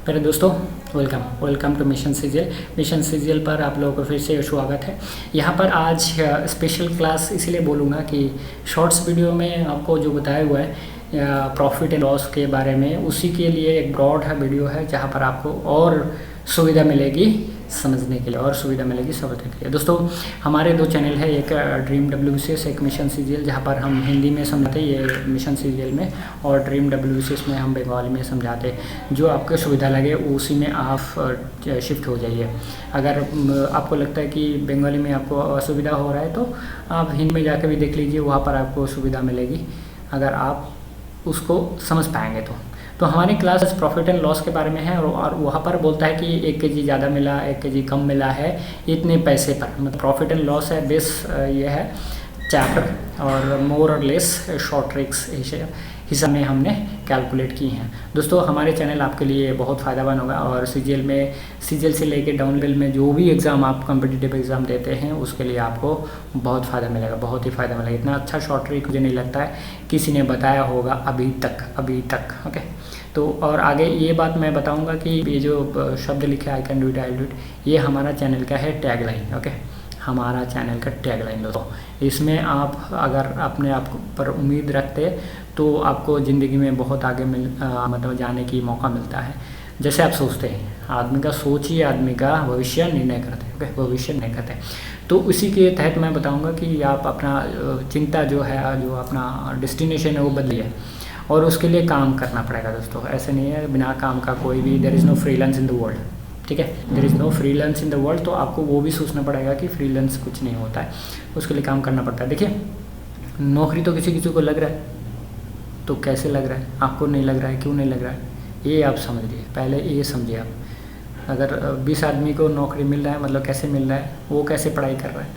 मेरे दोस्तों, welcome two mission CGL पर आप लोगों को फिर से स्वागत है। यहाँ पर आज स्पेशल क्लास इसलिए बोलूँगा कि शॉर्ट्स वीडियो में आपको जो बताया हुआ है प्रॉफिट एंड लॉस के बारे में, उसी के लिए एक ब्रॉड है वीडियो है जहाँ पर आपको और सुविधा मिलेगी समझने के लिए, और सुविधा मिलेगी समझने के लिए। दोस्तों, हमारे दो चैनल है, एक ड्रीम WCS, एक मिशन सीजीएल, जहाँ पर हम हिंदी में समझाते हैं ये मिशन सीजीएल में, और ड्रीम WCS में हम बंगाली में समझाते हैं। जो आपको सुविधा लगे उसी में आप शिफ्ट हो जाइए। अगर आपको लगता है कि बंगाली में आपको असुविधा हो रहा है तो आप हिंदी में जाकर भी देख लीजिए, वहाँ पर आपको सुविधा मिलेगी अगर आप उसको समझ पाएंगे तो हमारी क्लास प्रॉफिट एंड लॉस के बारे में है, और वहाँ पर बोलता है कि 1 केजी ज़्यादा मिला, 1 केजी कम मिला है इतने पैसे पर। मतलब प्रॉफिट एंड लॉस है बेस, ये है चैप्टर, और मोर और लेस शॉर्ट ट्रिक्स हिसाब में हमने कैलकुलेट की हैं। दोस्तों, हमारे चैनल आपके लिए बहुत फ़ायदेमंद होगा, और सीजीएल से लेके डाउन लेवल में जो भी एग्ज़ाम आप कॉम्पिटिटिव एग्ज़ाम देते हैं उसके लिए आपको बहुत फ़ायदा मिलेगा, बहुत ही फ़ायदा मिलेगा। इतना अच्छा शॉर्ट ट्रिक मुझे नहीं लगता है किसी ने बताया होगा अभी तक। ओके, तो और आगे ये बात मैं बताऊंगा कि ये जो शब्द लिखे I can do it, I will do it, ये हमारा चैनल का है टैगलाइन। ओके, हमारा चैनल का टैगलाइन दोस्तों, इसमें आप अगर अपने आप पर उम्मीद रखते तो आपको ज़िंदगी में बहुत आगे मतलब जाने की मौका मिलता है। जैसे आप सोचते हैं, आदमी का सोच ही आदमी का भविष्य निर्णय करते हैं। ओके, भविष्य निर्णय करते हैं। तो उसी के तहत मैं बताऊंगा कि आप अपना चिंता जो है, जो अपना डेस्टिनेशन है वो बदलिए, और उसके लिए काम करना पड़ेगा। दोस्तों, ऐसे नहीं है बिना काम का कोई भी, there is no freelance in the world. ठीक है, there is no freelance in the world. तो आपको वो भी सोचना पड़ेगा कि फ्रीलांस कुछ नहीं होता है, उसके लिए काम करना पड़ता है। देखिए, नौकरी तो किसी को लग रहा है, तो कैसे लग रहा है, आपको नहीं लग रहा है, क्यों नहीं लग रहा है, ये आप समझ लीजिए। पहले ये समझिए आप, अगर 20 आदमी को नौकरी मिल रहा है, मतलब कैसे मिल रहा है, वो कैसे पढ़ाई कर रहा है,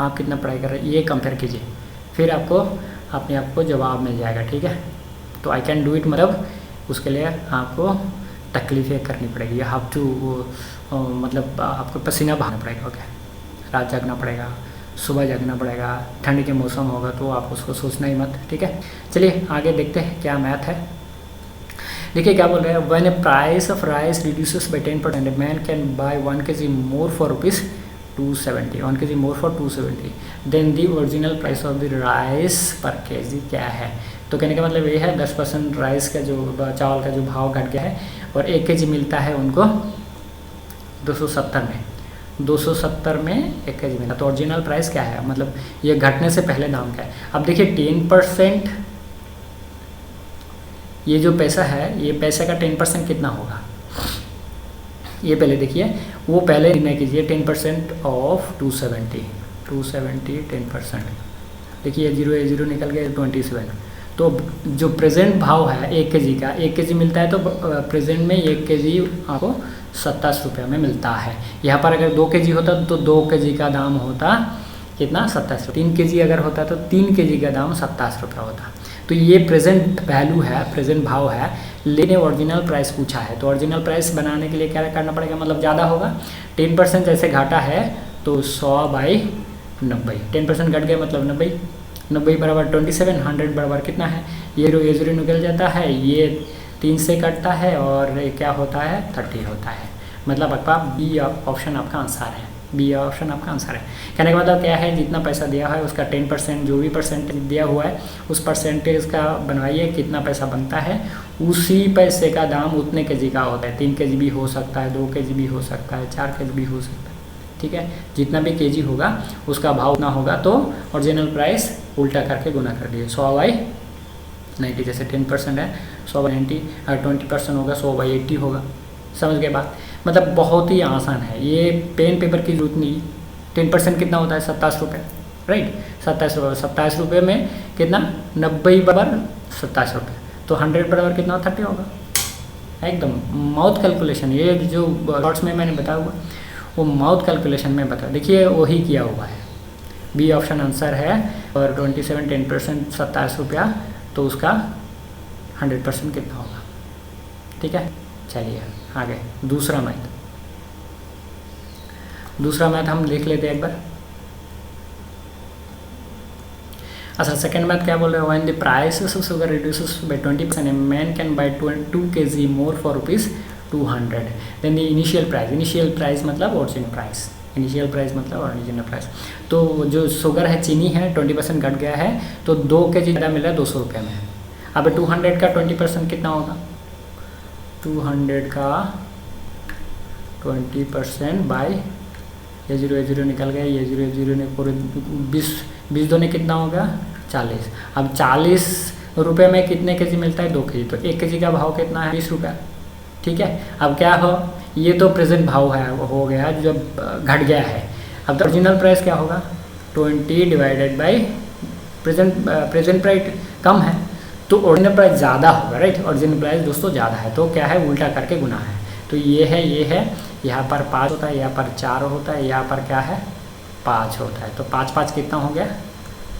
आप कितना पढ़ाई कर रहे हैं, ये कंपेयर कीजिए, फिर आपको अपने आप को जवाब मिल जाएगा। ठीक है, तो आई कैन डू इट मतलब उसके लिए आपको तकलीफ़ें करनी पड़ेगी, यू हैव टू, मतलब आपको पसीना बहाना पड़ेगा। ओके, रात जागना पड़ेगा, सुबह जागना पड़ेगा, ठंड के मौसम होगा तो आप उसको सोचना ही मत। ठीक है, चलिए आगे देखते हैं क्या मैथ है। देखिए क्या बोल रहे हैं, when a price of rice reduces by 10%, a man can buy 1 kg more for rupees 270, 1 kg more for 270, then the original price of the rice per KG क्या है। तो कहने का मतलब ये है 10% राइस का जो चावल का जो भाव घट गया है, और 1 kg मिलता है उनको 270 में, 270 में 1 kg मिला, तो ओरिजिनल प्राइस क्या है, मतलब ये घटने से पहले दाम क्या है। अब देखिए 10%, ये जो पैसा है, ये पैसे का 10% कितना होगा, ये पहले देखिए, वो पहले निर्णय कीजिए। 10% ऑफ 270, 10%। देखिए 0 निकल गया 27। तो जो प्रेजेंट भाव है 1 kg का, 1 kg मिलता है तो प्रेजेंट में 1 kg आपको 27 रुपये में मिलता है। यहाँ पर अगर 2 kg होता तो 2 kg का दाम होता कितना, 27 रुपये। 3 kg अगर होता तो 3 kg का दाम 27 रुपये होता। तो ये प्रेजेंट वैल्यू है, प्रेजेंट भाव है, लेकिन ओरिजिनल प्राइस पूछा है। तो ओरिजिनल प्राइस बनाने के लिए क्या करना पड़ेगा, मतलब ज़्यादा होगा। 10% जैसे घाटा है तो 100/90, 10% घट गया मतलब 90 बराबर 27, 100 बराबर कितना है, ये ज़ीरो निकल जाता है, ये 3 से कटता है, और क्या होता है 30 होता है। मतलब आपका बी ऑप्शन आपका आंसर है, बी ऑप्शन आपका आंसर है। कहने का मतलब क्या है, जितना पैसा दिया है उसका 10%, जो भी परसेंटेज दिया हुआ है उस परसेंटेज का बनवाइए, कितना पैसा बनता है, उसी पैसे का दाम उतने kg का होता है। 3 kg भी हो सकता है, 2 kg भी हो सकता है, 4 kg भी हो सकता है। ठीक है, जितना भी kg होगा उसका भाव उतना होगा। तो ओरिजिनल प्राइस उल्टा करके गुना कर दिए, 100/90, जैसे 10% है 100/90, अगर 20% होगा 100/80 होगा। समझ गए बात, मतलब बहुत ही आसान है, ये पेन पेपर की जरूरत नहीं। 10% कितना होता है, 27 रुपये, राइट, 27 रुपये में कितना, 90 बराबर 27 रुपये, तो 100 बराबर कितना 30 होगा। एकदम माउथ कैलकुलेशन, ये जो शॉर्ट्स में मैंने बताया हुआ वो माउथ कैलकुलेशन में बता, देखिए वही किया हुआ है। बी ऑप्शन आंसर है, और 27 10% 27 रुपया, तो उसका 100% कितना होगा। ठीक है, चलिए आगे दूसरा मैथ हम लिख लेते हैं एक बार। अच्छा, सेकंड मैथ क्या बोल रहे हैं, when the price of sugar reduces by 20%, a man can buy 2 kg more for rupees 200. Then the initial price मतलब ओरिजिनल प्राइस, इनिशियल प्राइस मतलब ओरिजिनल प्राइस। तो जो शुगर है, चीनी है, 20% घट गया है, तो 2 kg ज़्यादा मिल रहा है 200 रुपये में। अब 200 का 20% कितना होगा? 200 का 20% बाई ये जीरो निकल गया, ये जीरो ने पूरे 20 दोने कितना होगा? 40। अब 40 रुपये में कितने केजी मिलता है? 2 kg। तो 1 kg का भाव कितना है? 20 रुपया। ठीक है। अब क्या हो, ये तो प्रेजेंट भाव है, हो गया जो घट गया है। अब तो ओरिजिनल प्राइस क्या होगा? 20 डिवाइडेड बाई प्रेजेंट प्राइस कम है तो ओरिजिनल प्राइस ज़्यादा होगा, राइट। ओरिजिनल प्राइस दोस्तों ज़्यादा है, तो क्या है, उल्टा करके गुना है। तो ये है, यहाँ पर 5 होता है, यहाँ पर 4 होता है, यहाँ पर क्या है, 5 होता है। तो 5 कितना हो गया?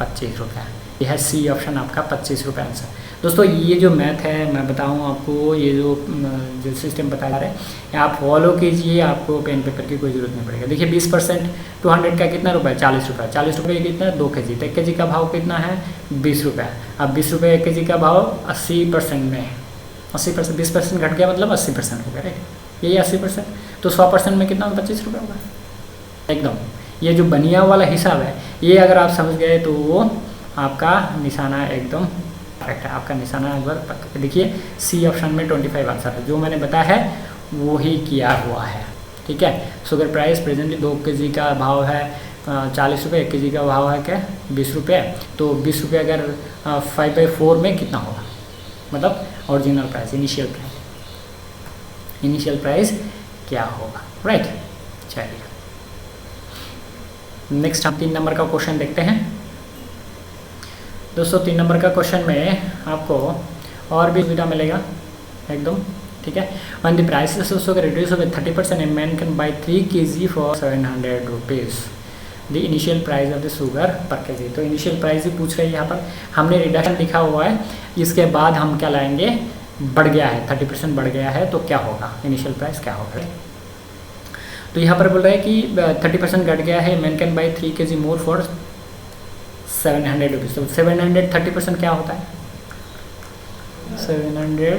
25 रुपया। यह है सी ऑप्शन आपका 25 रुपये आंसर। दोस्तों ये जो मैथ है मैं बताऊँ आपको, ये जो सिस्टम बताया जा रहा है आप फॉलो कीजिए, आपको पेन पेपर की कोई ज़रूरत नहीं पड़ेगा। देखिए 20% 200 का कितना रुपये? 40 रुपये। 40 रुपये कितना है? 2 kg। तो 1 kg का भाव कितना है? 20 रुपये। अब 20 रुपये 1 kg का भाव 80% में है, 80%, 20% घट गया मतलब 80% हो गया, राइट। यही 80%। तो 100% में कितना? 25 रुपये होगा एकदम। ये जो बनिया वाला हिसाब है, ये अगर आप समझ गए तो वो आपका निशाना एकदम करेक्ट है, आपका निशाना एक बार देखिए। सी ऑप्शन में 25 आंसर है, जो मैंने बताया है वो ही किया हुआ है। ठीक है। शुगर प्राइस प्रेजेंटली 2 kg का भाव है 40 रुपये, 1 kg का भाव है क्या? 20 रुपये। तो 20 रुपये अगर 5/4 में कितना होगा? मतलब ओरिजिनल प्राइस, इनिशियल प्राइस क्या होगा, राइट। चलिए नेक्स्ट हम 3 नंबर का क्वेश्चन देखते हैं। दोस्तों 3 नंबर का क्वेश्चन में आपको और भी सुविधा मिलेगा एकदम। ठीक है। One the prices of sugar reduce by 30%, A man can bye 3 kg for 700 rupees. The initial price of the sugar पर केजी। तो इनिशियल प्राइस ही पूछ रहे हैं यहाँ पर, हमने रिडक्शन लिखा हुआ है, इसके बाद हम क्या लाएंगे? बढ़ गया है, 30% बढ़ गया है, तो क्या होगा? इनिशियल प्राइस क्या होगा? तो यहाँ पर बोल रहा है कि 30% घट गया है, man can buy 3 kg more for 700 rupees. तो 700 30% क्या होता है? 700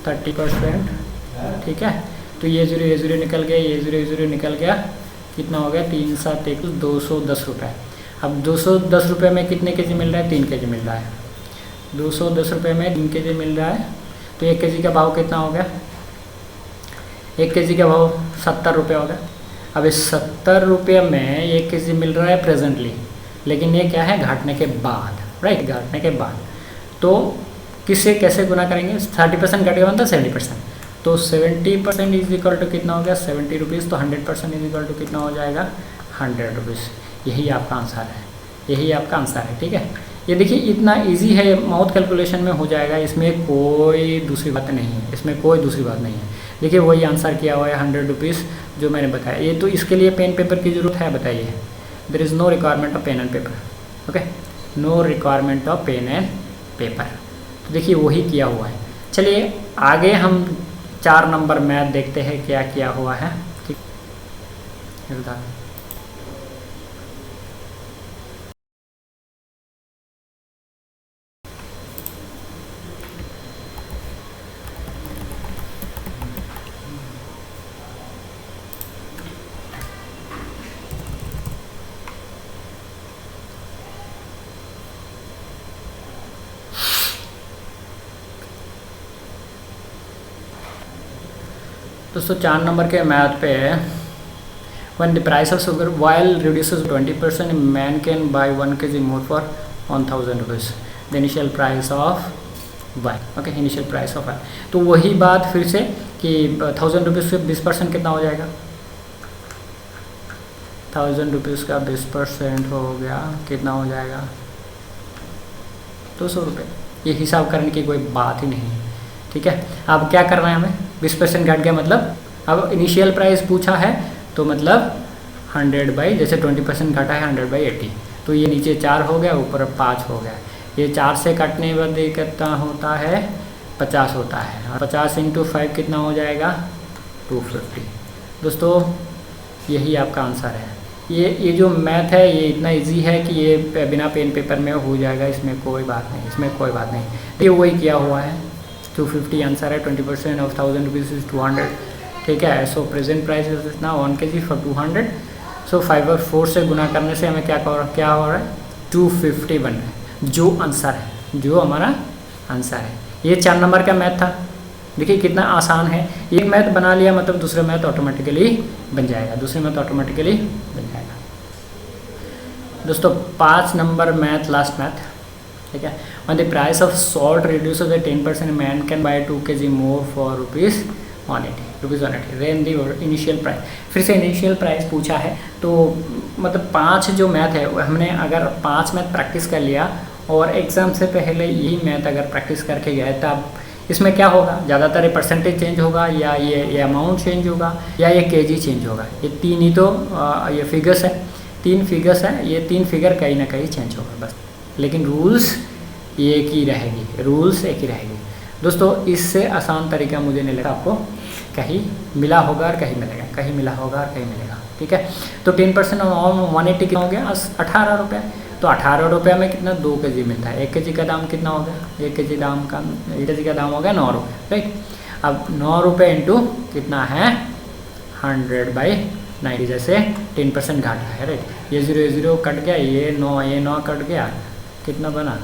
30%। ठीक है। तो ये जीरो निकल गया, ये जीरो निकल गया, कितना हो गया? 3 7 1 210 रुपये। अब 210 रुपये में कितने केजी मिल रहा है? 3 kg मिल रहा है। 210 रुपये में 3 kg मिल रहा है, तो 1 kg का भाव कितना हो गया? 1 kg का भाव 70 रुपये हो गया। अब इस 70 रुपये में 1 kg मिल रहा है प्रेजेंटली, लेकिन ये क्या है? घटने के बाद, राइट, घटने के बाद। तो किससे कैसे गुना करेंगे? 30% घट गया मतलब 70%। तो 70% इज इक्वल टू कितना हो गया? 70 रुपीज़। तो 100% इज इक्वल टू कितना हो जाएगा? 100 रुपीज़। यही आपका आंसर है, यही आपका आंसर है। ठीक है। ये देखिए इतना इजी है, माउथ कैलकुलेशन में हो जाएगा, इसमें कोई दूसरी बात नहीं है, इसमें कोई दूसरी बात नहीं है। देखिए वही आंसर किया हुआ है 100 रुपीज़ जो मैंने बताया। ये तो इसके लिए पेन पेपर की ज़रूरत है? बताइए। There is no requirement of pen and paper. Okay, no requirement of pen and paper. तो देखिए वही किया हुआ है। चलिए आगे हम 4 नंबर मैथ देखते हैं क्या किया हुआ है। ठीक है। दोस्तों 4 नंबर के मैथ पे है, when the price of sugar while reduces 20%, man can buy 1 kg more for 1000 rupees. The initial price of y. Okay, initial price of y। तो वही बात फिर से कि 1000 रुपीज़ से 20% कितना हो जाएगा? 1000 रुपीज़ का 20% हो गया, कितना हो जाएगा? 200 रुपये। ये हिसाब करने की कोई बात ही नहीं है। ठीक है। अब क्या करना है हमें? 20% घट गया मतलब अब इनिशियल प्राइस पूछा है, तो मतलब 100 बाई, जैसे 20% घटा है 100/80, तो ये नीचे 4 हो गया, ऊपर 5 हो गया। ये 4 से कटने बाद कितना होता है? 50 होता है। 50 × 5 कितना हो जाएगा? 250। दोस्तों यही आपका आंसर है। ये जो मैथ है ये इतना इजी है कि ये बिना पेन पेपर में हो जाएगा, इसमें कोई बात नहीं, इसमें कोई बात नहीं। ये वही किया हुआ है, 250 आंसर है, 20% ऑफ 1000 रुपीज़ इज़ 200, ठीक है। सो प्रेजेंट प्राइस इतना 1 kg फॉर 200। सो 5 और 4 से गुना करने से हमें क्या हो रहा है, 250 बन रहा है, जो आंसर है, जो हमारा आंसर है। ये 4 नंबर का मैथ था। देखिए कितना आसान है, एक मैथ बना लिया मतलब दूसरा मैथ ऑटोमेटिकली बन जाएगा, दूसरे मैथ ऑटोमेटिकली बन जाएगा। दोस्तों 5 नंबर मैथ, लास्ट मैथ, ठीक है। On the price of salt reduce the 10%, man can buy 2 kg more for rupees 180 rain the initial price. फिर से इनिशियल प्राइस पूछा है, तो मतलब 5 जो मैथ है हमने अगर 5 मैथ प्रैक्टिस कर लिया और एग्ज़ाम से पहले यही मैथ अगर प्रैक्टिस करके गए तब इसमें क्या होगा, ज़्यादातर ये परसेंटेज चेंज होगा या ये अमाउंट चेंज होगा या ये केजी चेंज होगा। ये 3 ही तो ये फिगर्स है, 3 फिगर्स है, ये 3 फिगर कहीं ना कहीं चेंज होगा बस, लेकिन रूल्स एक ही रहेगी, रूल्स एक ही रहेगी। दोस्तों इससे आसान तरीका मुझे नहीं लगा आपको कहीं मिला होगा और कहीं मिलेगा, कहीं मिला होगा और कहीं मिलेगा, ठीक है। तो 10% ऑन 180 कितना हो गया, 18 रुपये। तो 18 रुपये में कितना 2 kg मिलता है। 1 kg का दाम कितना हो गया, 1 kg का दाम हो गया 9 रुपये, राइट। अब 9 रुपये इंटू कितना है 100/90, जैसे 10% घाटा है, राइट। ये 0 कट गया, ये 9 कट गया, कितना बना।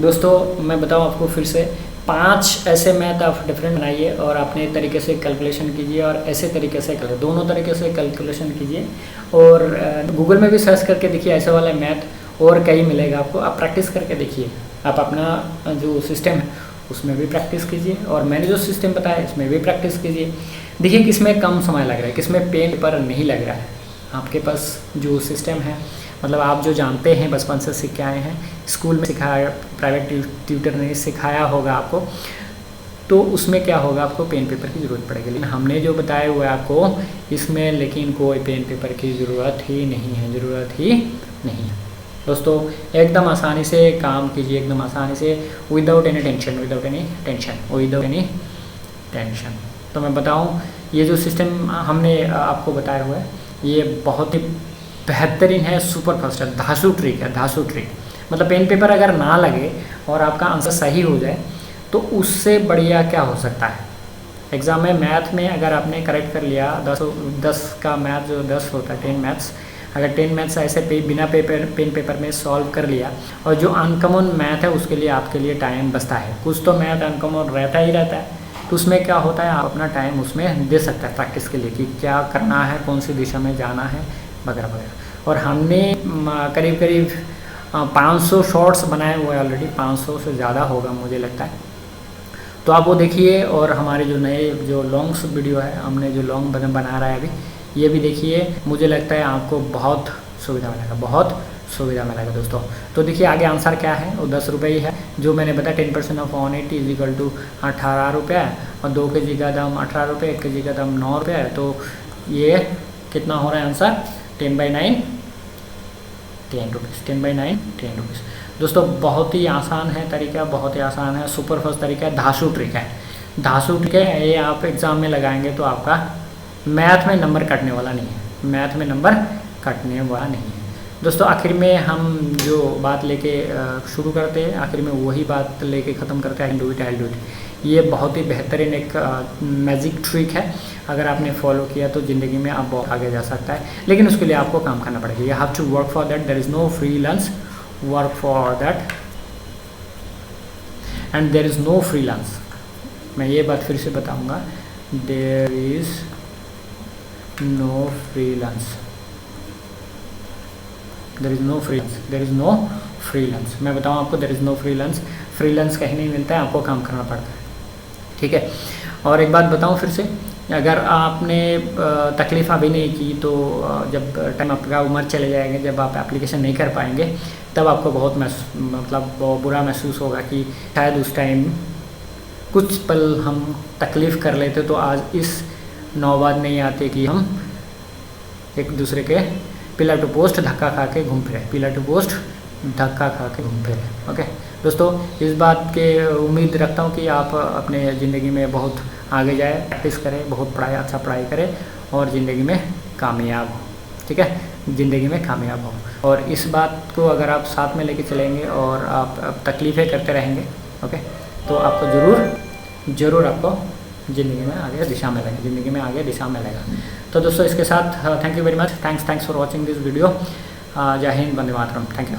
दोस्तों मैं बताऊं आपको फिर से, 5 ऐसे मैथ आप डिफरेंट बनाइए और अपने तरीके से कैलकुलेशन कीजिए और ऐसे तरीके से करें, दोनों तरीके से कैलकुलेशन कीजिए। और गूगल में भी सर्च करके देखिए ऐसे वाले मैथ और कई मिलेगा आपको, आप प्रैक्टिस करके देखिए। आप अपना जो सिस्टम है उसमें भी प्रैक्टिस कीजिए और मैंने जो सिस्टम बताया इसमें भी प्रैक्टिस कीजिए। देखिए किसमें कम समय लग रहा है, किसमें पेन पर नहीं लग रहा है। आपके पास जो सिस्टम है, मतलब आप जो जानते हैं बचपन से सीख के आए हैं, स्कूल में सिखाया, प्राइवेट ट्यूटर ने सिखाया होगा आपको, तो उसमें क्या होगा, आपको पेन पेपर की ज़रूरत पड़ेगी। लेकिन हमने जो बताया हुआ है आपको इसमें लेकिन कोई पेन पेपर की ज़रूरत ही नहीं है, ज़रूरत ही नहीं है। दोस्तों एकदम आसानी से काम कीजिए, एकदम आसानी से, विदाउट एनी टेंशन। तो मैं बताऊँ ये जो सिस्टम हमने आपको बताया हुआ है ये बहुत ही बेहतरीन है, सुपर फास्ट है, धांसू ट्रिक है, धांसू ट्रिक। मतलब पेन पेपर अगर ना लगे और आपका आंसर सही हो जाए तो उससे बढ़िया क्या हो सकता है। एग्ज़ाम में मैथ में अगर आपने करेक्ट कर लिया 10 का मैथ जो 10 होता है 10 मैथ्स, अगर 10 मैथ्स ऐसे बिना पेन पेपर में सॉल्व कर लिया और जो अनकॉमन मैथ है उसके लिए आपके लिए टाइम बचता है। कुछ तो मैथ अनकॉमन रहता ही रहता है, तो उसमें क्या होता है आप अपना टाइम उसमें दे सकते हैं प्रैक्टिस के लिए कि क्या करना है, कौन सी दिशा में जाना है वगैरह वगैरह। और हमने करीब 500 शॉर्ट्स बनाए हुए हैं ऑलरेडी, 500 से ज़्यादा होगा मुझे लगता है। तो आप वो देखिए और हमारे जो नए जो लॉन्ग्स वीडियो है, हमने जो लॉन्ग बना रहा है अभी, ये भी देखिए। मुझे लगता है आपको बहुत सुविधा मिलेगा, बहुत सुविधा मिलेगा दोस्तों। तो देखिए आगे आंसर क्या है, वो 10 रुपये ही है जो मैंने बताया। 10% ऑफ 180 = 18 रुपये और 2 kg का दाम 18 रुपये, 1 kg का दाम 9 रुपये है। तो ये कितना हो रहा है आंसर, 10/9 10 रुपीज़, 10/9 10 रुपीज़। दोस्तों बहुत ही आसान है तरीका, बहुत ही आसान है, सुपर फास्ट तरीका है, धांसू ट्रिक है, धांसू ट्रिक है। ये आप एग्ज़ाम में लगाएंगे तो आपका मैथ में नंबर कटने वाला नहीं है, मैथ में नंबर कटने वाला नहीं है। दोस्तों आखिर में हम जो बात लेके शुरू करते हैं, आखिर में वही बात लेके ख़त्म करते हैं, डू इट। ये बहुत ही बेहतरीन एक मैजिक ट्रिक है, अगर आपने फॉलो किया तो ज़िंदगी में आप बहुत आगे जा सकता है। लेकिन उसके लिए आपको काम करना पड़ेगा, you have to work for that, there is no freelance, work for that and there is no freelance. मैं ये बात फिर से बताऊँगा, there is no freelance, there is no freelance, there is no freelance. मैं बताऊँ आपको, there is no freelance, freelance कहीं नहीं मिलता है, आपको काम करना पड़ता है, ठीक है। और एक बात बताऊँ फिर से, अगर आपने तकलीफ़ अभी नहीं की तो जब टाइम आपका उम्र चले जाएंगे, जब आप एप्लीकेशन नहीं कर पाएंगे तब आपको बहुत बहुत बुरा महसूस होगा कि शायद उस टाइम कुछ पल हम तकलीफ़ कर लेते तो आज इस नौबत नहीं आती कि हम एक दूसरे के पिलर टू पोस्ट धक्का खा के घूम फिरे, पिलर टू पोस्ट धक्का खा के घूम फिरे। ओके दोस्तों, इस बात के उम्मीद रखता हूँ कि आप अपने ज़िंदगी में बहुत आगे जाए, प्रैक्टिस करें, बहुत अच्छा पढ़ाई करें और ज़िंदगी में कामयाब हो, ठीक है। ज़िंदगी में कामयाब हो। और इस बात को अगर आप साथ में लेके चलेंगे और आप तकलीफ़ें करते रहेंगे, ओके, तो आपको ज़रूर आपको ज़िंदगी में आगे दिशा मिलेगा। तो दोस्तों इसके साथ thank you very much, thanks for watching this video. जय हिंद, वंदे मातरम, थैंक यू।